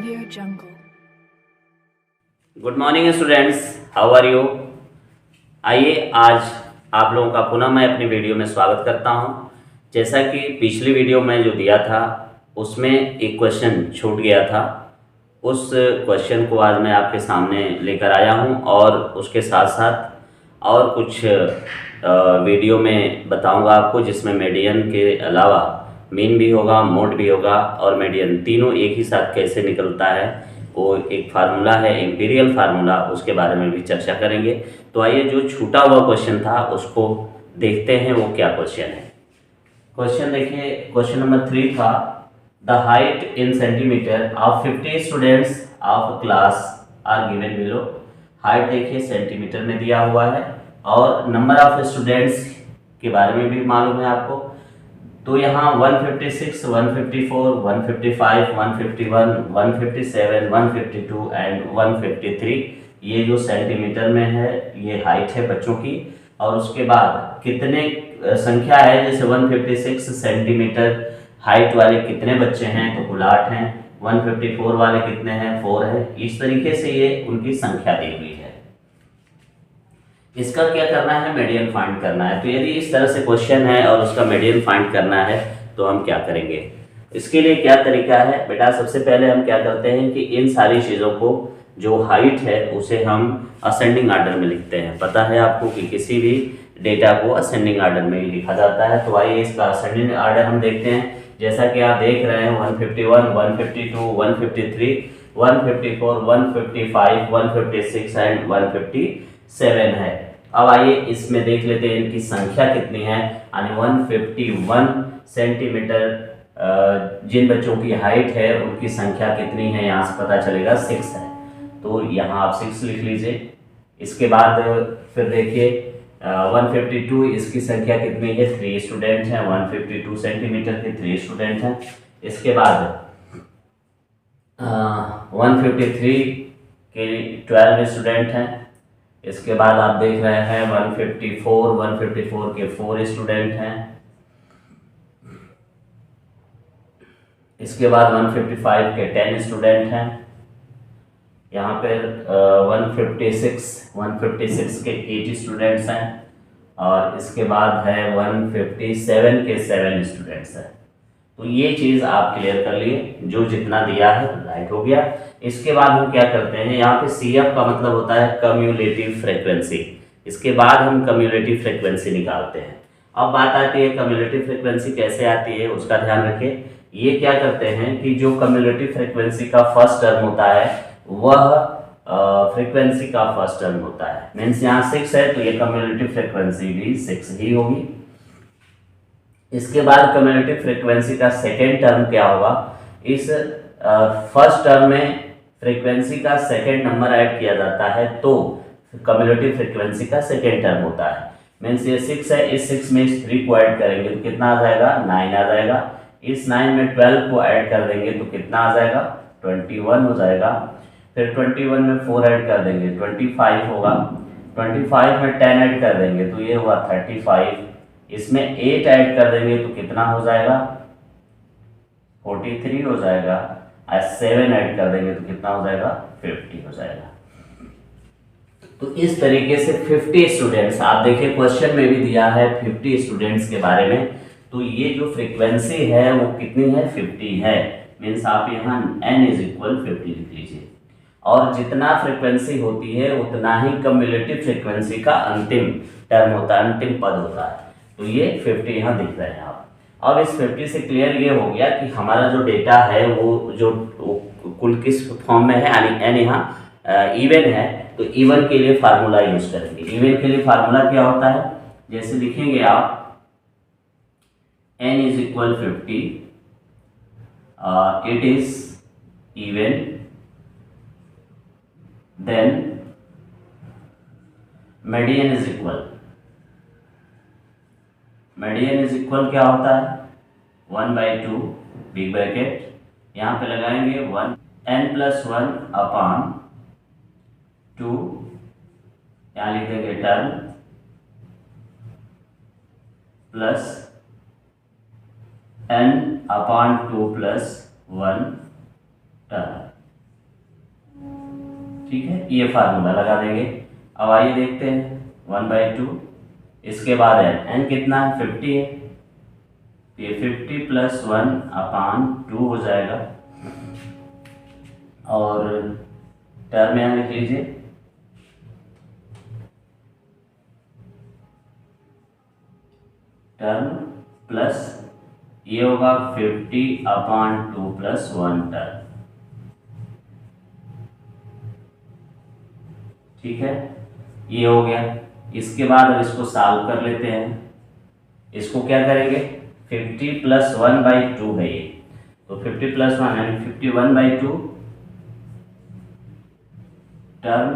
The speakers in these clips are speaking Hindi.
Audio Jungle. Good morning students, how are you. आइए आज आप लोगों का पुनः मैं अपनी वीडियो में स्वागत करता हूं। जैसा कि पिछली वीडियो में जो दिया था उसमें एक क्वेश्चन छूट गया था, उस क्वेश्चन को आज मैं आपके सामने लेकर आया हूं और उसके साथ साथ और कुछ वीडियो में बताऊंगा आपको, जिसमें मीडियन के अलावा मीन भी होगा, मोड भी होगा और मीडियन तीनों एक ही साथ कैसे निकलता है, वो एक फार्मूला है, इंपीरियल फार्मूला, उसके बारे में भी चर्चा करेंगे। तो आइए जो छूटा हुआ क्वेश्चन था उसको देखते हैं वो क्या क्वेश्चन है। क्वेश्चन देखिए, क्वेश्चन नंबर 3 था, the height in centimetre of 50 students of class are given below. Height देखिए सेंटीमीटर में दिया हुआ है और नंबर ऑफ स्टूडेंट्स के बारे में भी मालूम है आपको। तो यहाँ 156, 154, 155, 151, 157, 152 एंड 153 ये जो सेंटीमीटर में है ये हाइट है बच्चों की। और उसके बाद कितने संख्या है, जैसे 156 सेंटीमीटर हाइट वाले कितने बच्चे हैं, तो कुल 8 हैं। 154 वाले कितने हैं, 4 है। इस तरीके से ये उनकी संख्या दी हुई है। इसका क्या करना है, मीडियन फाइंड करना है। तो यदि इस तरह से क्वेश्चन है और उसका मीडियन फाइंड करना है तो हम क्या करेंगे। इसके लिए क्या तरीका है बेटा, सबसे पहले हम क्या करते हैं कि इन सारी चीज़ों को, जो हाइट है उसे हम असेंडिंग आर्डर में लिखते हैं। पता है आपको कि किसी भी डेटा को असेंडिंग आर्डर में ही लिखा जाता है। तो आइए इसका असेंडिंग आर्डर हम देखते हैं। जैसा कि आप देख रहे हैं 151, 152, 153, 154, 155, 156 एंड 157 है। अब आइए इसमें देख लेते हैं इनकी संख्या कितनी है। यानी 151 सेंटीमीटर जिन बच्चों की हाइट है उनकी संख्या कितनी है, यहाँ से पता चलेगा 6 है। तो यहाँ आप 6 लिख लीजिए। इसके बाद फिर देखिए 152 इसकी संख्या कितनी है, 3 स्टूडेंट हैं। 152 सेंटीमीटर के 3 स्टूडेंट हैं। इसके बाद 153 के 12 स्टूडेंट हैं। इसके बाद आप देख रहे हैं 154 के 4 स्टूडेंट हैं। इसके बाद 155 के 10 स्टूडेंट हैं। यहाँ पर 156 के 8 स्टूडेंट्स हैं। और इसके बाद है 157 के 7 स्टूडेंट्स हैं। तो ये चीज़ आप क्लियर कर लिए, जो जितना दिया है राइट हो गया। इसके बाद हम क्या करते हैं, यहाँ पे CF का मतलब होता है कम्युलेटिव फ्रीक्वेंसी। इसके बाद हम कम्युलेटिव फ्रीक्वेंसी निकालते हैं। अब बात आती है कम्युलेटिव फ्रीक्वेंसी कैसे आती है, उसका ध्यान रखिए। ये क्या करते हैं कि जो कम्युलेटिव फ्रीक्वेंसी का फर्स्ट टर्म होता है वह फ्रीक्वेंसी का फर्स्ट टर्म होता है। मीन्स यहाँ 6 है तो ये कम्युलेटिव फ्रीक्वेंसी भी 6 ही होगी। इसके बाद कम्युलेटिव फ्रीक्वेंसी का सेकेंड टर्म क्या होगा, इस फर्स्ट टर्म में फ्रीक्वेंसी का सेकेंड नंबर ऐड किया जाता है तो कम्युलेटिव फ्रीक्वेंसी का सेकेंड टर्म होता है। मीन्स ये 6 है, इस 6 में इस 3 को ऐड करेंगे तो कितना आ जाएगा, 9 आ जाएगा। इस 9 में 12 को ऐड कर देंगे तो कितना आ जाएगा, 21 हो जाएगा। फिर 21 में 4 ऐड कर देंगे 25 होगा। 25 में 10 ऐड कर देंगे तो ये हुआ 35। इसमें 8 ऐड कर देंगे तो कितना हो जाएगा, 43 हो जाएगा। और 7 ऐड कर देंगे तो कितना हो जाएगा, 50 हो जाएगा। तो इस तरीके से 50 स्टूडेंट्स, आप देखिए क्वेश्चन में भी दिया है 50 स्टूडेंट्स के बारे में। तो ये जो फ्रीक्वेंसी है वो कितनी है, 50 है। मीन्स आप यहाँ n = 50 लिख लीजिए। और जितना फ्रीक्वेंसी होती है उतना ही कम्युलेटिव फ्रीक्वेंसी का अंतिम टर्म होता है, अंतिम पद होता है। तो ये 50 यहाँ दिख रहे हैं आप। अब इस 50 से क्लियर ये हो गया कि हमारा जो डेटा है वो जो कुल किस फॉर्म में है, यानी n यहाँ इवन है। तो इवन के लिए फार्मूला यूज करेंगे। इवन के लिए फार्मूला क्या होता है, जैसे लिखेंगे आप n = 50, it is even, then median is equal क्या होता है, 1/2 बिग ब्रैकेट, यहाँ पे लगाएंगे 1 n+1/2, यहाँ लिख देंगे टर्म प्लस n/2 + 1 टर्म। ठीक है, ये फार्मूला लगा देंगे। अब आइए देखते हैं 1/2, इसके बाद है n कितना है 50 है, ये 50 + 1/2 हो जाएगा। और टर्म यहाँ लिख लीजिए, टर्म प्लस ये होगा 50/2 + 1 टर्म। ठीक है, ये हो गया। इसके बाद अब इसको सॉल्व कर लेते हैं। इसको क्या करेंगे, 50 + 1/2 है ये, तो 50 + 1 यानी 51/2 टर्म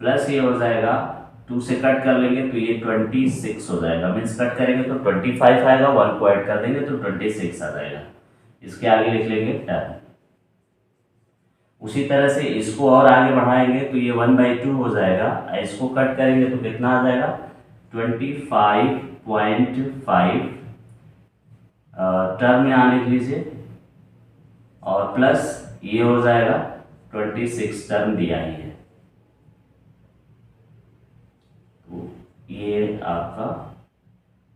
प्लस ये हो जाएगा 2 से कट कर लेंगे तो ये 26 हो जाएगा। मीन्स कट करेंगे तो 25 आएगा, 1 को ऐड कर देंगे तो 26 आ जाएगा। इसके आगे लिख लेंगे टर्म। उसी तरह से इसको और आगे बढ़ाएंगे तो ये 1/2 हो जाएगा, इसको कट करेंगे तो कितना आ जाएगा 25.5 टर्म यहाँ लिख लीजिए, और प्लस ये हो जाएगा 26 टर्म दिया ही है, तो ये आपका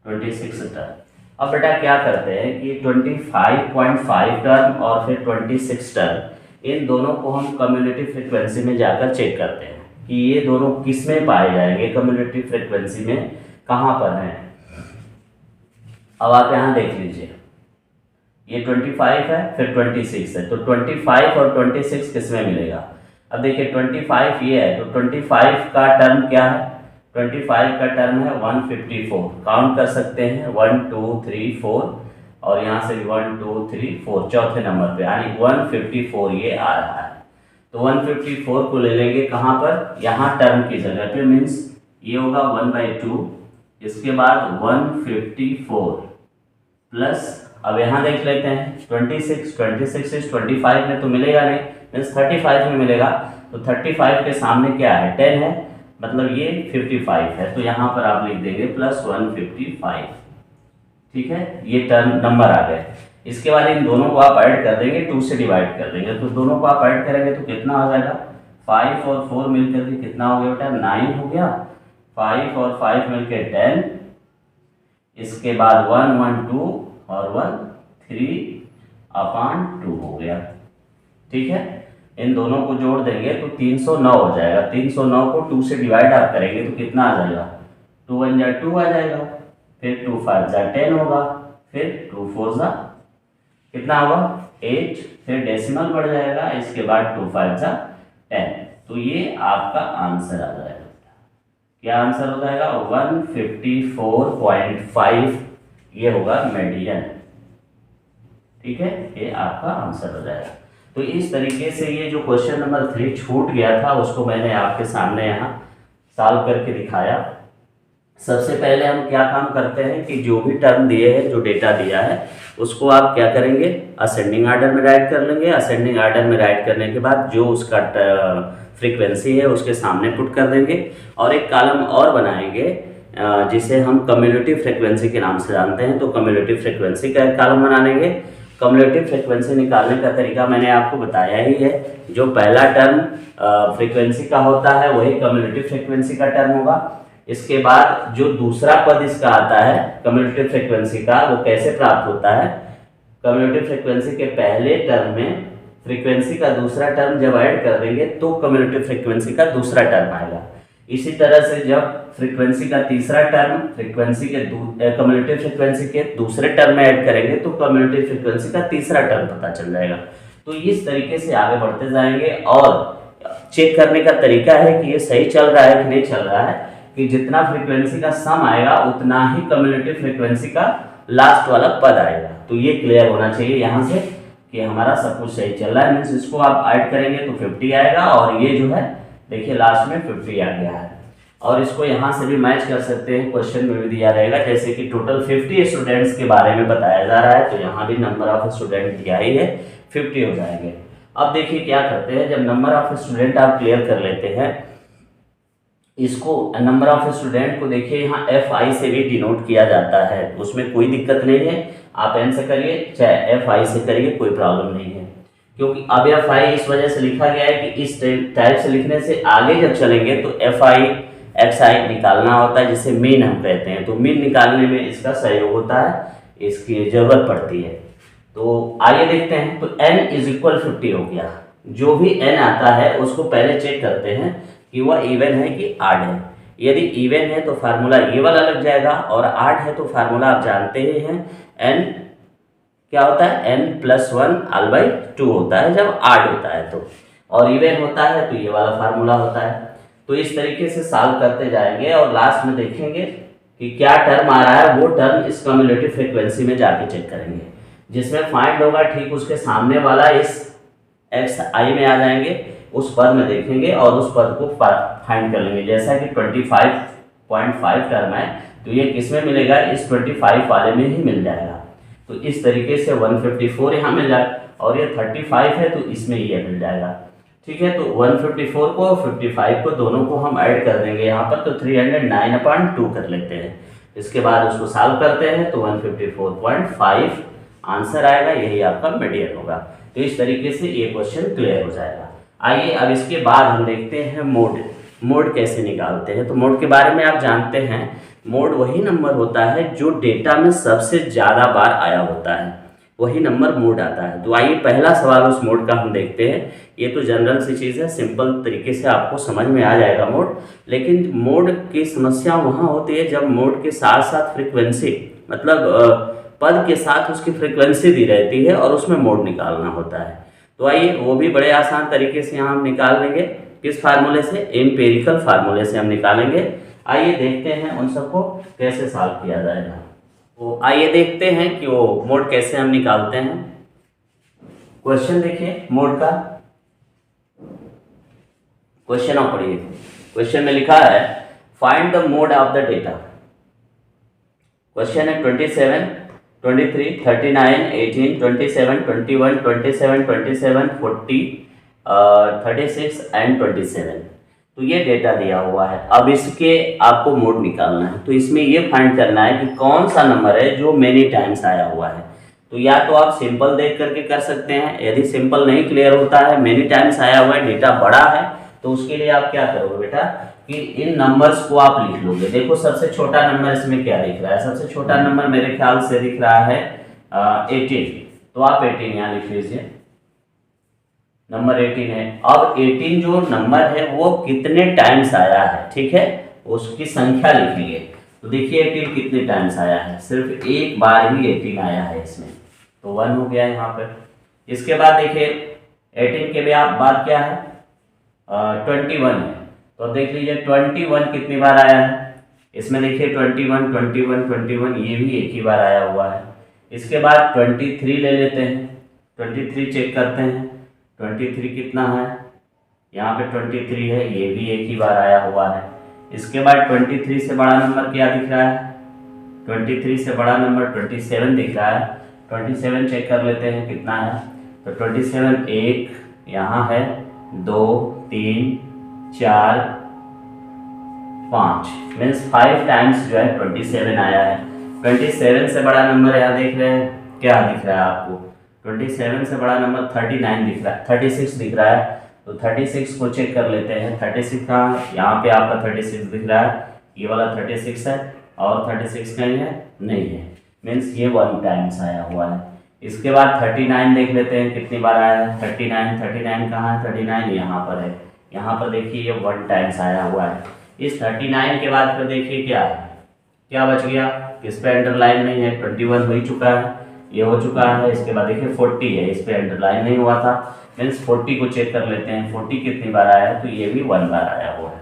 26 टर्म। अब बेटा क्या करते हैं कि 25.5 टर्म और फिर 26 टर्म, इन दोनों को हम कम्युनिटी फ्रीक्वेंसी में जाकर चेक करते हैं कि ये दोनों किस में पाए जाएंगे, कम्युनिटी फ्रीक्वेंसी में कहाँ पर हैं। अब आप यहाँ देख लीजिए, ये 25 है फिर 26 है, तो 25 और 26 किस में मिलेगा। अब देखिए 25 ये है, तो 25 का टर्म क्या है, 25 का टर्म है 154। काउंट कर सकते हैं 1 2 3 4, और यहाँ से 1 2 3 4 चौथे नंबर पे, यानी 154 ये आ रहा है। तो 154 को ले लेंगे कहाँ पर, यहाँ टर्म की जगह पे, मीन्स ये होगा 1/2, इसके बाद 154 प्लस, अब यहाँ देख लेते हैं 26 इस 25 में तो मिलेगा नहीं, मीन्स 35 में मिलेगा। तो 35 के सामने क्या है 10 है, मतलब ये 55 है, तो यहाँ पर आप लिख देंगे +155। ठीक है, ये टर्म नंबर आ गए। इसके बाद इन दोनों को आप ऐड कर देंगे, 2 से डिवाइड कर देंगे, तो दोनों को आप ऐड करेंगे तो कितना हो जाएगा, 5 और 4 मिलकर के कितना हो गया बेटा 9 हो गया, 5 और 5 मिलकर 10, इसके बाद 1 1 2 और 1 3/2 हो गया। ठीक है, इन दोनों को जोड़ देंगे तो 309 हो जाएगा। 309 को 2 से डिवाइड आप करेंगे तो कितना आ जाएगा, 2 1 जा 2 आ जाएगा, फिर 2 5 जा 10 होगा, फिर 2 4 जा कितना होगा 8, फिर डेसिमल बढ़ जाएगा, इसके बाद 2 5 जा 10। तो ये आपका आंसर आ जाएगा। क्या आंसर हो जाएगा 154.5, ये होगा मेडियन। ठीक है, ये आपका आंसर हो जाएगा। तो इस तरीके से ये जो क्वेश्चन नंबर 3 छूट गया था उसको मैंने आपके सामने यहाँ सॉल्व करके दिखाया। सबसे पहले हम क्या काम करते हैं कि जो भी टर्म दिए हैं, जो डेटा दिया है, उसको आप क्या करेंगे असेंडिंग आर्डर में राइट कर लेंगे। असेंडिंग आर्डर में राइट करने के बाद जो उसका फ्रीक्वेंसी है उसके सामने पुट कर देंगे, और एक कॉलम और बनाएंगे जिसे हम कम्युलेटिव फ्रीक्वेंसी के नाम से जानते हैं। तो कम्युलेटिव फ्रीक्वेंसी का एक कॉलम बना लेंगे। कम्युलेटिव फ्रीक्वेंसी निकालने का तरीका मैंने आपको बताया ही है। जो पहला टर्म फ्रीक्वेंसी का होता है वही कम्युलेटिव फ्रीक्वेंसी का टर्म होगा। इसके बाद जो दूसरा पद इसका आता है कम्युलेटिव फ्रीक्वेंसी का, वो कैसे प्राप्त होता है, कम्युलेटिव फ्रीक्वेंसी के पहले टर्म में फ्रीक्वेंसी का दूसरा टर्म जब ऐड कर देंगे तो कम्युलेटिव फ्रीक्वेंसी का दूसरा टर्म आएगा। इसी तरह से जब फ्रीक्वेंसी का तीसरा टर्म फ्रीक्वेंसी के कम्युलेटिव फ्रीक्वेंसी के दूसरे टर्म में ऐड करेंगे तो कम्युलेटिव फ्रीक्वेंसी का तीसरा टर्म पता चल जाएगा। तो इस तरीके से आगे बढ़ते जाएंगे, और चेक करने का तरीका है कि ये सही चल रहा है कि नहीं चल रहा है, कि जितना फ्रीक्वेंसी का सम आएगा उतना ही कम्युलेटिव फ्रीक्वेंसी का लास्ट वाला पद आएगा। तो ये क्लियर होना चाहिए यहाँ से कि हमारा सब कुछ सही चल रहा है। मीन्स इसको आप ऐड करेंगे तो 50 आएगा, और ये जो है देखिए लास्ट में 50 आ गया है। और इसको यहाँ से भी मैच कर सकते हैं, क्वेश्चन में भी दिया रहेगा, जैसे कि टोटल 50 स्टूडेंट्स के बारे में बताया जा रहा है, तो यहाँ भी नंबर ऑफ स्टूडेंट दिया ही है, 50 हो जाएंगे। अब देखिए क्या करते हैं, जब नंबर ऑफ स्टूडेंट आप क्लियर कर लेते हैं, इसको नंबर ऑफ स्टूडेंट को देखिए यहाँ FI से भी डिनोट किया जाता है, उसमें कोई दिक्कत नहीं है। आप N से करिए चाहे FI से करिए, कोई प्रॉब्लम नहीं है। क्योंकि अब एफ आई इस वजह से लिखा गया है कि इस टाइप से लिखने से आगे जब चलेंगे तो एफ आई एक्स आई निकालना होता है, जिसे मीन हम कहते हैं। तो मीन निकालने में इसका सहयोग होता है, इसकी जरूरत पड़ती है। तो आइए देखते हैं। तो n इज इक्वल 50 हो गया। जो भी n आता है उसको पहले चेक करते हैं कि वह इवन है कि आड है। यदि इवन है तो फार्मूला ये वाला लग जाएगा, और आड है तो फार्मूला आप जानते ही हैं, n क्या होता है, n+1/2 होता है जब आड होता है तो, और इवन होता है तो ये वाला फार्मूला होता है। तो इस तरीके से सॉल्व करते जाएंगे और लास्ट में देखेंगे कि क्या टर्म आ रहा है, वो टर्म इस कम्युलेटिव फ्रीक्वेंसी में जाके चेक करेंगे। जिसमें फाइंड होगा ठीक उसके सामने वाला इस एक्स आई में आ जाएंगे, उस पद में देखेंगे और उस पद को फाइंड कर लेंगे। जैसा कि 25.5 टर्म है तो ये किस में मिलेगा, इस 25 वाले में ही मिल जाएगा। तो इस तरीके से 154 यहाँ मिल जाए, और ये 35 है तो इसमें ये मिल जाएगा। ठीक है, तो 154 को और 55 को दोनों को हम ऐड कर देंगे यहाँ पर, तो 309/2 कर लेते हैं। इसके बाद उसको सॉल्व करते हैं तो 154.5 आंसर आएगा, यही आपका मीडियन होगा। तो इस तरीके से ये क्वेश्चन क्लियर हो जाएगा। आइए अब इसके बाद हम देखते हैं मोड। मोड कैसे निकालते हैं। तो मोड के बारे में आप जानते हैं, मोड वही नंबर होता है जो डेटा में सबसे ज़्यादा बार आया होता है, वही नंबर मोड आता है। तो आइए पहला सवाल उस मोड का हम देखते हैं। ये तो जनरल सी चीज़ है, सिंपल तरीके से आपको समझ में आ जाएगा मोड। लेकिन मोड की समस्या वहाँ होती है जब मोड के साथ साथ फ्रिक्वेंसी, मतलब पद के साथ उसकी फ्रिक्वेंसी दी रहती है और उसमें मोड निकालना होता है। तो आइए वो भी बड़े आसान तरीके से यहाँ हम निकाल लेंगे। किस फार्मूले से, एम्पिरिकल फार्मूले से हम निकालेंगे। आइए देखते हैं उन सबको कैसे सॉल्व किया जाएगा। तो आइए देखते हैं कि वो मोड कैसे हम निकालते हैं। क्वेश्चन देखिए मोड का, क्वेश्चन आप पढ़िए। क्वेश्चन में लिखा है find the mode of the data. Question है 27, 23, 39, 18, 27, 21, 27, 27, 40, 36 एंड 27। तो ये डेटा दिया हुआ है। अब इसके आपको मोड निकालना है। तो इसमें ये फाइंड करना है कि कौन सा नंबर है जो मेनी टाइम्स आया हुआ है। तो या तो आप सिंपल देख करके कर सकते हैं, यदि सिंपल नहीं क्लियर होता है, मेनी टाइम्स आया हुआ है, डेटा बड़ा है, तो उसके लिए आप क्या करोगे बेटा कि इन नंबर्स को आप लिख लोगे। देखो सबसे छोटा नंबर इसमें क्या दिख रहा है, सबसे छोटा नंबर मेरे ख्याल से दिख रहा है 18। तो आप 18 यहाँ लिख लीजिए, नंबर 18 है। अब 18 जो नंबर है वो कितने टाइम्स आया है, ठीक है, उसकी संख्या लिखेंगे। तो देखिए 18 कितने टाइम्स आया है, सिर्फ एक बार ही 18 आया है इसमें, तो 1 हो गया यहाँ पर। इसके बाद देखिए 18 के बाद क्या है, 21 है। तो देख लीजिए 21 कितनी बार आया है, इसमें देखिए 21, 21, 21 ये भी एक ही बार आया हुआ है। इसके बाद 23 ले लेते हैं, 23 चेक करते हैं, 23 कितना है, यहाँ पे 23 है, ये भी एक ही बार आया हुआ है। इसके बाद 23 से बड़ा नंबर क्या दिख रहा है, 23 से बड़ा नंबर 27 दिख रहा है। 27 चेक कर लेते हैं कितना है, तो 27 एक यहाँ है, 2, 3, 4, 5 मीन्स 5 टाइम्स जो है 27 आया है। 27 से बड़ा नंबर यहाँ देख रहे हैं, क्या दिख रहा है आपको, 27 से बड़ा नंबर 39 दिख रहा है, 36 दिख रहा है। तो 36 को चेक कर लेते हैं, 36 कहाँ है, यहाँ पे आपका 36 दिख रहा है, ये वाला 36 है, और 36 कहीं है, नहीं है, मीन्स ये 1 टाइम्स आया हुआ है। इसके बाद 39 देख लेते हैं कितनी बार आया है, 39 कहाँ है, 39 यहाँ पर है, यहाँ पर देखिए ये 1 टाइम्स आया हुआ है। इस 39 के बाद फिर देखिए क्या है, क्या बच गया, किस पे अंडरलाइन नहीं है, 21 हो ही चुका है, ये हो चुका है। इसके बाद देखिए 40 है, इस पे अंडरलाइन नहीं हुआ था, मीन्स 40 को चेक कर लेते हैं, 40 कितनी बार आया है, तो ये भी 1 बार आया हुआ है।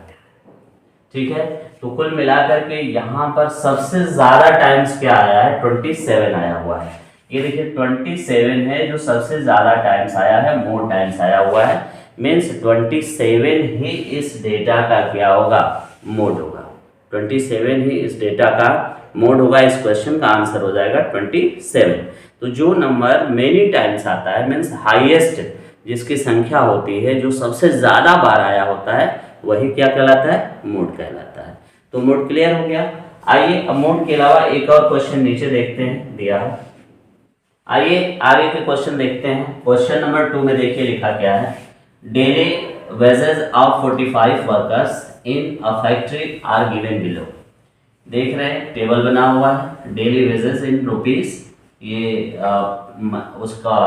ठीक है, तो कुल मिलाकर के यहाँ पर सबसे ज्यादा टाइम्स क्या आया है, 27 आया हुआ है। ये देखिए 27 है जो सबसे ज्यादा टाइम्स आया है, मोर टाइम्स आया हुआ है, मीन्स 27 ही इस डेटा का क्या होगा, मोड होगा। 27 ही इस डेटा का मोड होगा। इस क्वेश्चन का आंसर हो जाएगा 27। तो जो नंबर मेनी टाइम्स आता है, मीन्स हाईएस्ट जिसकी संख्या होती है, जो सबसे ज्यादा बार आया होता है, वही क्या कहलाता है, मोड कहलाता है। तो मोड क्लियर हो गया। आइए अब मोड के अलावा एक और क्वेश्चन नीचे देखते हैं, दिया है। आइए आगे के क्वेश्चन देखते हैं। क्वेश्चन नंबर 2 में देखिए लिखा क्या है, daily wages of 45 workers in a factory are given below. देख रहे हैं टेबल बना हुआ है, डेली वेजेस इन रुपीस, ये उसका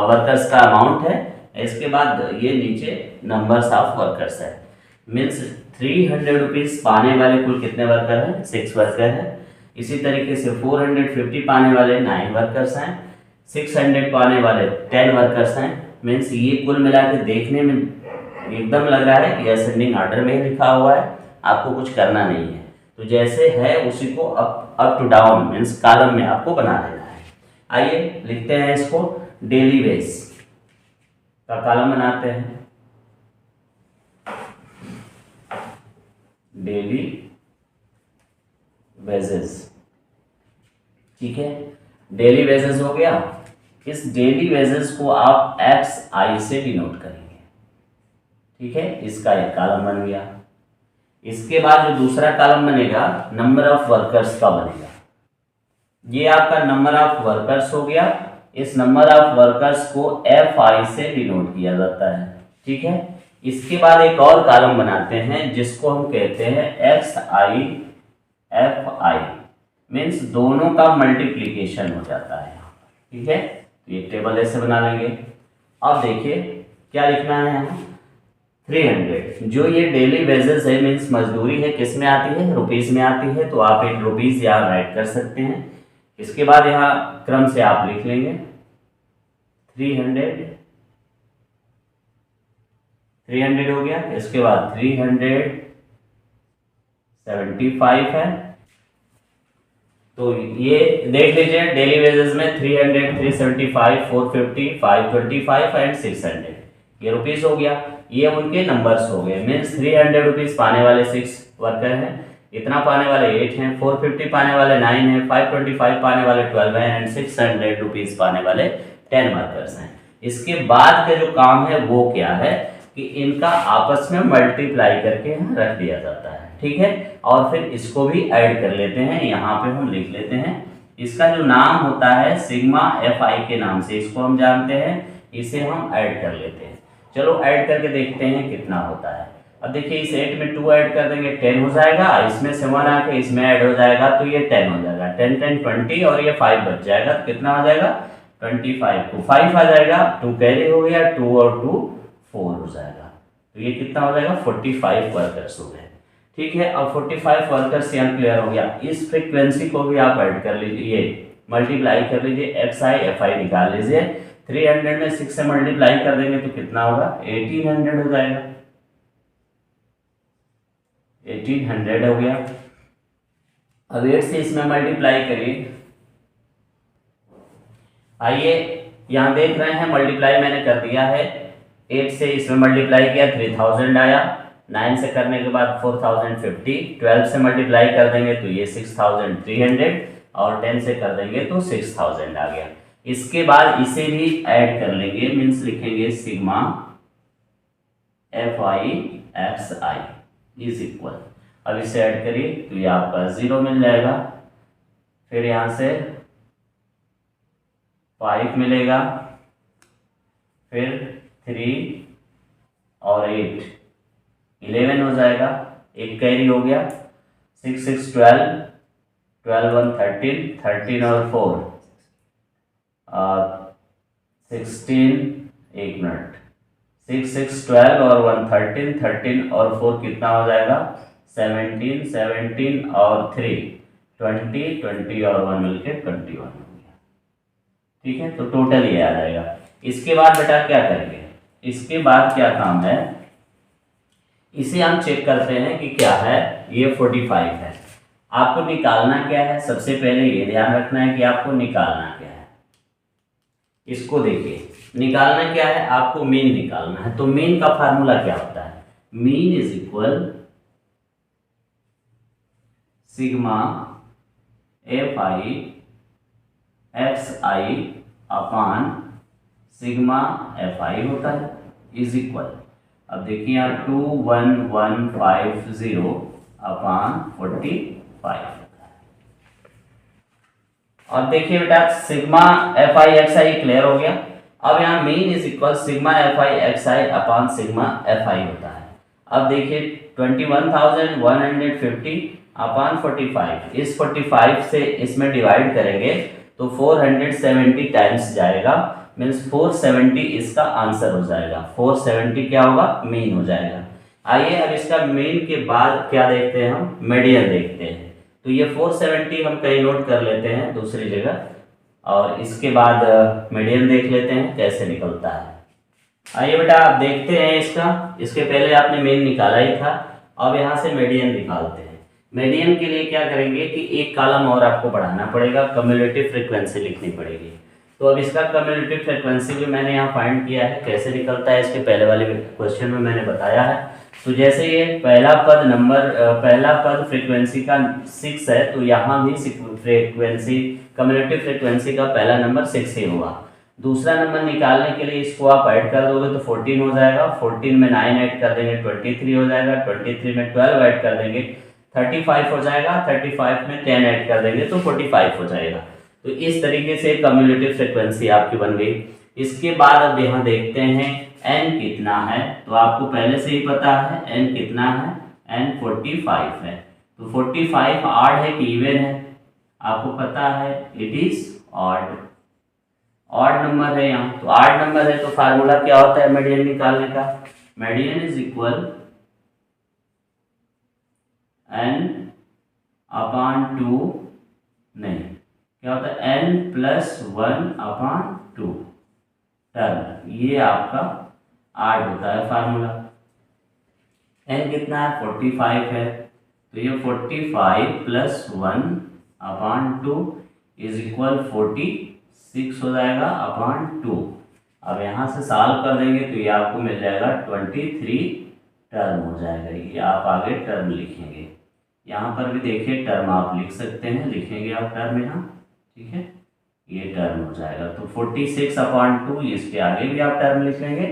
वर्कर्स का अमाउंट है। इसके बाद ये नीचे नंबर्स ऑफ वर्कर्स है। मीन्स 300 रुपीज़ पाने वाले कुल कितने वर्कर हैं? 6 वर्कर हैं। इसी तरीके से 450 पाने वाले 9 वर्कर्स हैं। 600 पाने वाले 10 वर्कर्स हैं। मीन्स ये कुल मिला के देखने में एकदम लग रहा है कि असेंडिंग ऑर्डर में ही लिखा हुआ है, आपको कुछ करना नहीं है। तो जैसे है उसी को up to down means column में आपको बना देना है। आइए लिखते हैं इसको, डेली वेज का कॉलम बनाते हैं। डेली वेजेस, ठीक है, डेली वेजेस हो गया। इस डेली वेजेस को आप एक्स आई से डिनोट करेंगे, ठीक है, इसका एक कॉलम बन गया। इसके बाद जो दूसरा कॉलम बनेगा नंबर ऑफ वर्कर्स का बनेगा। ये आपका नंबर ऑफ वर्कर्स हो गया। इस नंबर ऑफ वर्कर्स को एफ आई से डिनोट किया जाता है, ठीक है। इसके बाद एक और कॉलम बनाते हैं जिसको हम कहते हैं x I F I, means दोनों का मल्टीप्लीकेशन हो जाता है, ठीक है। तो ये टेबल ऐसे बना लेंगे। अब देखिए क्या लिखना है हमें, 300 जो ये डेली वेजेस है मीन्स मजदूरी है, किस में आती है? रुपीस में आती है। तो आप एक रुपीस यहाँ राइट कर सकते हैं। इसके बाद यहाँ क्रम से आप लिख लेंगे 300 हो गया। इसके बाद 375 है। तो ये देख लीजिए डेली वेजेस में 300, 375, 450, 525 एंड 600 ये रुपीस हो गया। ये उनके नंबर्स हो गए। मीन्स 300 रुपीज पाने वाले 6 वर्कर हैं, इतना पाने वाले 8 हैं, 450 पाने वाले 9 हैं, 525 पाने वाले 12 हैं एंड 600 रुपीज पाने वाले 10 वर्कर्स हैं। इसके बाद का जो काम है वो क्या है कि इनका आपस में मल्टीप्लाई करके रख दिया जाता है, ठीक है। और फिर इसको भी ऐड कर लेते हैं। यहाँ पे हम लिख लेते हैं, इसका जो नाम होता है सिग्मा एफ आई के नाम से इसको हम जानते हैं, इसे हम ऐड कर लेते हैं। चलो ऐड करके देखते हैं कितना होता है। अब देखिए इस 8 में 2 ऐड कर देंगे 10 हो जाएगा, इसमें से 1 आके इसमें ऐड हो जाएगा तो ये 10 हो जाएगा। 10 10 20 और ये 5 बच जाएगा तो कितना हो जाएगा 25 को 5 आ जाएगा, 2 कैरी हो गया, 2 और 2 4 हो जाएगा। तो ये कितना हो जाएगा 45 वर्कर्स हो गए, ठीक है। अब 45 वर्कर्स यहाँ क्लियर हो गया। इस फ्रीक्वेंसी को भी आप ऐड कर लीजिए, मल्टीप्लाई कर लीजिए, एक्स आई एफ आई निकाल लीजिए। 300 में 6 से मल्टीप्लाई कर देंगे तो कितना होगा 1800 हो जाएगा। 1800 हो गया। अब 8 से इसमें मल्टीप्लाई करिए। आइए यहाँ देख रहे हैं मल्टीप्लाई मैंने कर दिया है। 8 से इसमें मल्टीप्लाई किया 3000 आया, 9 से करने के बाद 4050, 12 से मल्टीप्लाई कर देंगे तो ये 6300 और 10 से कर देंगे तो 6000 आ गया। इसके बाद इसे भी ऐड कर लेंगे, मीन्स लिखेंगे sigma F I x I is equal. अब इसे ऐड करिए तो ये आपका 0 मिल जाएगा। फिर यहाँ से 5 मिलेगा, फिर 3 और 8 11 हो जाएगा, एक कैरी हो गया, 6 6 12, 12 1 13, 13 और 4 16, एक मिनट, 6 6 12 और 1 13, 13 और 4 कितना हो जाएगा 17, 17 और 3 20, 20 और 1 मिलके 21 हो गया, ठीक है। तो टोटल ये आ जाएगा। इसके बाद बेटा क्या करेंगे, इसके बाद क्या काम है, इसे हम चेक करते हैं कि क्या है। ये 45 है, आपको निकालना क्या है, सबसे पहले ये ध्यान रखना है कि आपको निकालना क्या है। इसको देखिए निकालना क्या है, आपको मीन निकालना है। तो मीन का फार्मूला क्या होता है, mean is equal sigma F I x I upon sigma F I होता है इज इक्वल। अब देखिए यहाँ 21150 अपान 45 होता है। अब देखिए बेटा sigma F I x I clear हो गया। अब यहाँ mean is equal sigma F I x I upon sigma F I होता है। अब देखिए 21,150 अपॉन 45, इस 45 से इसमें डिवाइड करेंगे तो 470 टाइम्स जाएगा, मीन्स 470 इसका आंसर हो जाएगा। 470 क्या होगा, मीन हो जाएगा। आइए अब इसका मीन के बाद क्या देखते हैं, हम मीडियन देखते हैं। तो ये 470 हम कहीं नोट कर लेते हैं दूसरी जगह, और इसके बाद मीडियन देख लेते हैं कैसे निकलता है। आइए बेटा आप देखते हैं इसका, इसके पहले आपने मीन निकाला ही था, अब यहाँ से मीडियन निकालते हैं। मीडियन के लिए क्या करेंगे कि एक कॉलम और आपको बढ़ाना पड़ेगा, कम्युलेटिव फ्रीक्वेंसी लिखनी पड़ेगी। तो अब इसका कम्युलेटिव फ्रीक्वेंसी जो मैंने यहाँ फाइंड किया है कैसे निकलता है, इसके पहले वाले क्वेश्चन में मैंने बताया है। तो जैसे ये पहला पद फ्रीक्वेंसी का 6 है, तो यहाँ भी फ्रीक्वेंसी कम्युलेटिव फ्रीक्वेंसी का पहला नंबर 6 ही होगा। दूसरा नंबर निकालने के लिए इसको आप ऐड कर दोगे तो 14 हो जाएगा, 14 में 9 ऐड कर देंगे 23 हो जाएगा, 23 में 12 ऐड कर देंगे 35 हो जाएगा, 35 में 10 ऐड कर देंगे तो 45 हो जाएगा। तो इस तरीके से कम्युलेटिव फ्रीक्वेंसी आपकी बन गई। इसके बाद अब यहाँ देखते हैं n कितना है, तो आपको पहले से ही पता है n कितना है, n 45 है। तो 45 ऑड है कि इवन है, आपको पता है it is odd, odd number है यहाँ। तो ऑड नंबर है तो फार्मूला क्या होता है मीडियन निकालने का, median is equal n upon 2, नहीं क्या होता है n प्लस 1 अपॉन 2 टर्म, ये आपका ऑड होता है फार्मूला। n कितना है 45 है, तो ये 45 प्लस 1 अपॉन 2 इज इक्वल 46 हो जाएगा अपॉन 2। अब यहाँ से सॉल्व कर देंगे तो ये आपको मिल जाएगा 23 टर्म हो जाएगा। ये आप आगे टर्म लिखेंगे, यहाँ पर भी देखिए टर्म आप लिख सकते हैं, लिखेंगे आप टर्म यहाँ, ठीक है, ये टर्म हो जाएगा। तो 46 अपॉन 2, इसके आगे भी आप टर्म लिख लेंगे,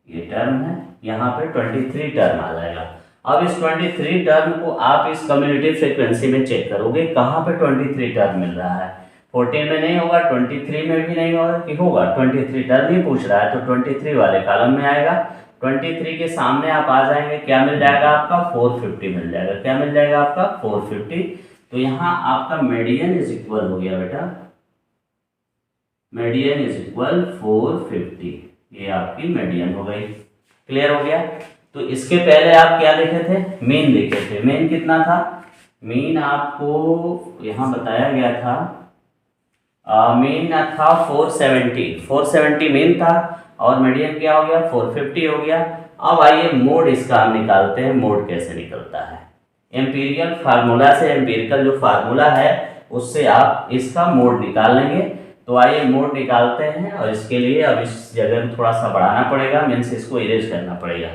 ये टर्म है, यहाँ पे 23 टर्म आ जाएगा। अब इस 23 टर्म को आप इस कम्युलेटिव फ्रीक्वेंसी में चेक करोगे, कहाँ पे 23 टर्म मिल रहा है, 14 में नहीं होगा, 23 में भी नहीं होगा कि होगा, 23 टर्म ही पूछ रहा है तो 23 वाले कॉलम में आएगा। 23 के सामने आप आ जाएंगे, क्या मिल जाएगा आपका 450 मिल जाएगा, क्या मिल जाएगा आपका 450। तो यहाँ आपका मीडियन इज इक्वल हो गया बेटा, मीडियन इज इक्वल 450, ये आपकी मीडियन हो गई। क्लियर हो गया। तो इसके पहले आप क्या लिखे थे, मीन लिखे थे। मीन कितना था, मीन आपको यहाँ बताया गया था, मीन था 470 मीन था, और मीडियन क्या हो गया 450 हो गया। अब आइए मोड इसका हम निकालते हैं, मोड कैसे निकलता है। एम्पीरिकल फार्मूला से, एम्पीरिकल जो फार्मूला है उससे आप इसका मोड निकाल लेंगे। तो आइए मोड निकालते हैं, और इसके लिए अब इस जगह में थोड़ा सा बढ़ाना पड़ेगा, मीन्स इसको इरेज करना पड़ेगा।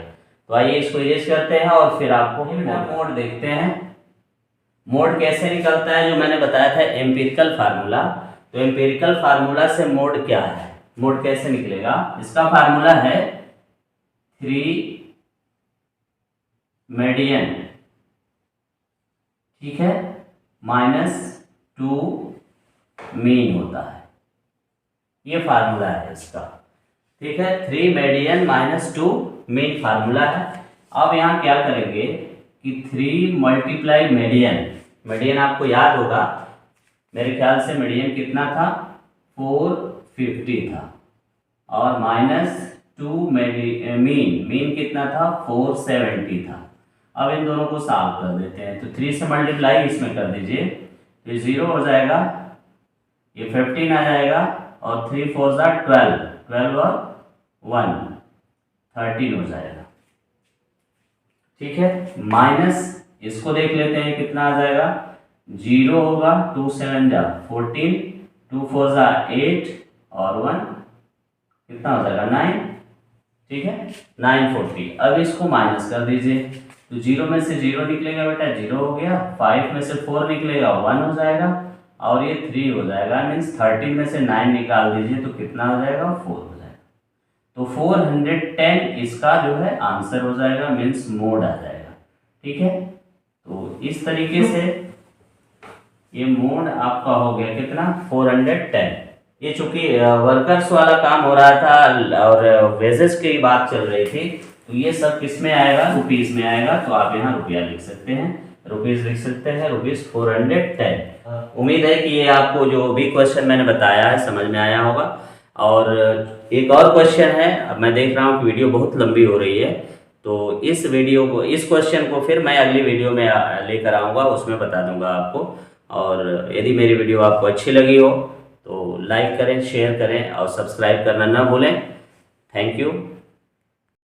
तो आइए इसको इरेज करते हैं और फिर आपको मोड देखते हैं। मोड कैसे निकलता है, जो मैंने बताया था एम्पीरिकल फार्मूला। तो एम्पीरिकल फार्मूला से मोड क्या है, मोड कैसे निकलेगा, इसका फार्मूला है 3 मीडियन, ठीक है, -2 मीन होता है, ये फार्मूला है इसका, ठीक है। 3 मीडियन -2 मीन फार्मूला है। अब यहाँ क्या करेंगे कि 3 मल्टीप्लाई मीडियन, मीडियन आपको याद होगा, मेरे ख्याल से मीडियन कितना था 450 था, और -2 मीन कितना था 470 था। अब इन दोनों को सॉल्व कर देते हैं, तो 3 से मल्टीप्लाई इसमें कर दीजिए, तो 0 हो जाएगा, ये 15 आ जाएगा, और 3 4 12, 12 और 1 13 हो जाएगा, ठीक है। माइनस इसको देख लेते हैं कितना आ जाएगा, 0 होगा, 2 7 जा 14, 2 4 जा 8, और 1 कितना हो जाएगा 9, ठीक है, 940। अब इसको माइनस कर दीजिए, तो 0 में से 0 निकलेगा बेटा 0 हो गया, 5 में से 4 निकलेगा 1 हो जाएगा, और ये 3 हो जाएगा, मीन्स 13 में से 9 निकाल दीजिए तो कितना हो जाएगा 4 हो जाएगा। तो 410 इसका जो है आंसर हो जाएगा, मीन्स मोड आ जाएगा, ठीक है। तो इस तरीके से ये मोड आपका हो गया कितना 410। ये चूंकि वर्कर्स वाला काम हो रहा था और वेजेस की बात चल रही थी, तो ये सब किस में आएगा, रुपीस में आएगा। तो आप यहाँ रुपया लिख सकते हैं, रुपीस लिख सकते हैं, रुपीस 410। उम्मीद है कि ये आपको जो भी क्वेश्चन मैंने बताया है समझ में आया होगा। और एक और क्वेश्चन है, अब मैं देख रहा हूँ कि वीडियो बहुत लंबी हो रही है, तो इस क्वेश्चन को फिर मैं अगली वीडियो में लेकर आऊँगा, उसमें बता दूंगा आपको। और यदि मेरी वीडियो आपको अच्छी लगी हो तो लाइक करें, शेयर करें और सब्सक्राइब करना ना भूलें। Thank you.